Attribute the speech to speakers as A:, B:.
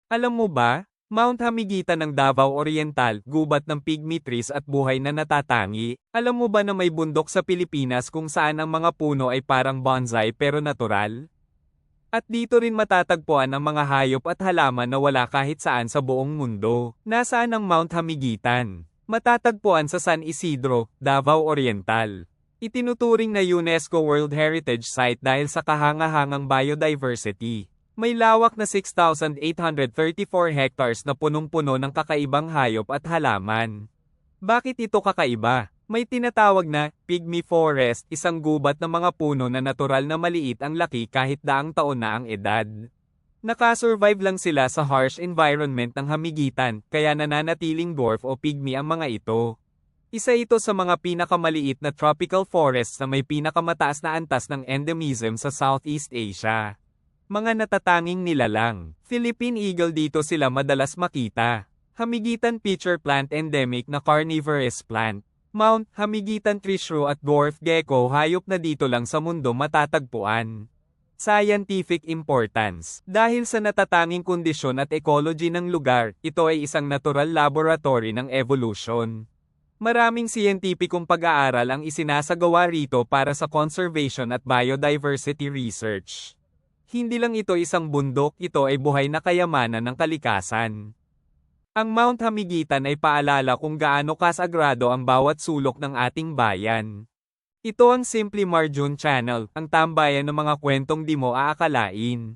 A: Alam mo ba, Mount Hamiguitan ng Davao Oriental, gubat ng pygmy trees at buhay na natatangi. Alam mo ba na may bundok sa Pilipinas kung saan ang mga puno ay parang bonsai pero natural? At dito rin matatagpuan ang mga hayop at halaman na wala kahit saan sa buong mundo. Nasaan ang Mount Hamiguitan? Matatagpuan sa San Isidro, Davao Oriental. Itinuturing na UNESCO World Heritage Site dahil sa kahangahangang biodiversity. May lawak na 6,834 hectares na punong-puno ng kakaibang hayop at halaman. Bakit ito kakaiba? May tinatawag na pygmy forest, isang gubat ng mga puno na natural na maliit ang laki kahit daang taon na ang edad. Nakasurvive lang sila sa harsh environment ng Hamiguitan, kaya nananatiling dwarf o pygmy ang mga ito. Isa ito sa mga pinakamaliit na tropical forests na may pinakamataas na antas ng endemism sa Southeast Asia. Mga natatanging nilalang. Philippine eagle dito sila madalas makita. Hamiguitan pitcher plant endemic na carnivorous plant. Mount Hamiguitan tree shrew at dwarf gecko hayop na dito lang sa mundo matatagpuan. Scientific importance. Dahil sa natatanging kondisyon at ecology ng lugar, ito ay isang natural laboratory ng evolution. Maraming siyentipikong pag-aaral ang isinasagawa rito para sa conservation at biodiversity research. Hindi lang ito isang bundok, ito ay buhay na kayamanan ng kalikasan. Ang Mount Hamiguitan ay paalala kung gaano kasagrado ang bawat sulok ng ating bayan. Ito ang Simply Marjun Channel, ang tambayan ng mga kwentong di mo aakalain.